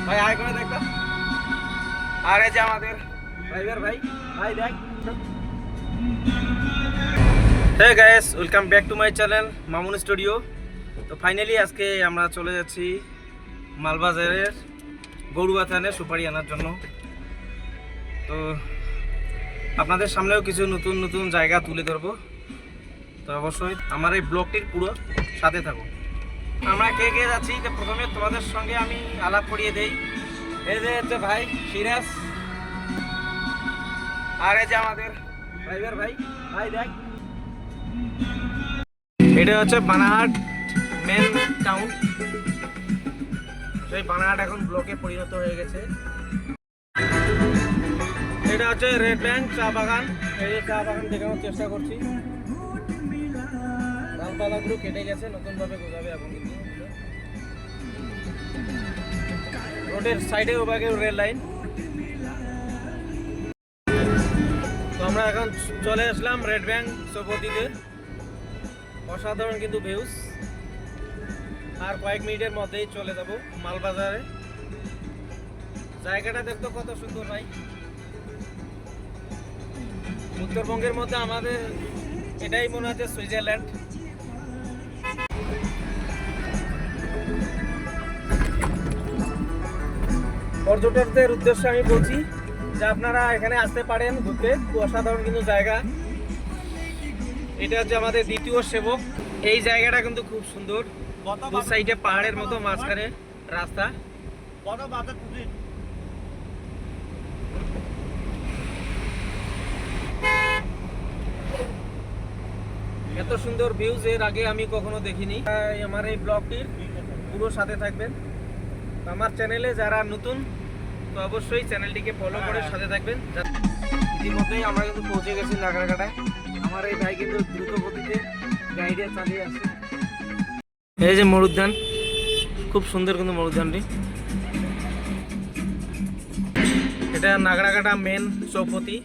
ভাই আয় করে দেখো। আর এই যে আমাদের ড্রাইভার ভাই, ভাই দেখ। Hey guys, welcome back to my channel Mamun studio. তো ফাইনালি আজকে আমরা চলে যাচ্ছি মালবাজারের গরুয়া থানে সুপারি আনার জন্য। তো আপনাদের সামনেও কিছু নতুন নতুন জায়গা তুলে ধরবো। তো অবশ্যই আমার এই ব্লগটির পুরো সাথে থাকুন। আমরা কে কে যাচ্ছি তো প্রথমে তোমাদের সঙ্গে আমি আলাপ করিয়ে দেই। এই যে হচ্ছে ভাই সিরাজ, আর এই যে আমাদের ড্রাইভার ভাই, ভাই দেখ। এটা হচ্ছে বানাহাট মেন টাউন। সেই বানাহাট এখন ব্লকে পরিণত হয়ে গেছে। এটা হচ্ছে রেড ব্যাংক চা বাগান। এই যে চা বাগান দেখানোর চেষ্টা করছি। ডালপালাগুলো কেটে গেছে, নতুনভাবে গোছাবে এখন। কিন্তু রোডের সাইডে ওভাবে রেল লাইন। তো আমরা এখন চলে আসলাম রেড ব্যাংক চৌপতিতে। অসাধারণ কিন্তু ভিউজ। আর কয়েক মিনিটের মধ্যেই চলে যাব মালবাজারে। জায়গাটা দেখতে কত সুন্দর ভাই। উত্তরবঙ্গের মধ্যে আমাদের এটাই মনে হচ্ছে সুইজারল্যান্ড। পর্যটকদের উদ্দেশ্যে আমি বলছি যে আপনারা এখানে আসতে পারেন ঘুরতে। অসাধারণ কিন্তু জায়গা। এটা হচ্ছে আমাদের দ্বিতীয় সেবক। এই জায়গাটা কিন্তু খুব সুন্দর। দু সাইডে পাহাড়ের মতো, মাঝখানে রাস্তা। এত সুন্দর ভিউজ এর আগে আমি কখনো দেখিনি। আমার এই ব্লগটির পুরো সাথে থাকবেন। আমার চ্যানেলে যারা নতুন তো অবশ্যই চ্যানেলটিকে ফলো করে সাথে থাকবেন। ইতিমধ্যেই আমরা কিন্তু পৌঁছে গেছি নাগরাকাটায়। আমার এই ভাই কিন্তু দ্রুত গতিতে গাড়িটা চালিয়ে আসছে। এই যে মরুদ্যান, খুব সুন্দর কিন্তু মরুদ্যানটি। এটা নাগরাকাটা মেন চৌপতি।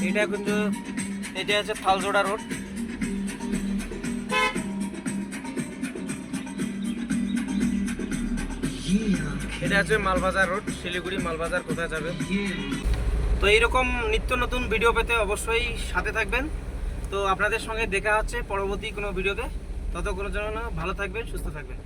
এটা কিন্তু এটা হচ্ছে থালজোড়া রোড। এটা হচ্ছে মালবাজার রোড, শিলিগুড়ি মালবাজার কোথায় যাবে। তো এইরকম নিত্য নতুন ভিডিও পেতে অবশ্যই সাথে থাকবেন। তো আপনাদের সঙ্গে দেখা হচ্ছে পরবর্তী কোনো ভিডিওতে। ততক্ষণের জন্য ভালো থাকবেন, সুস্থ থাকবেন।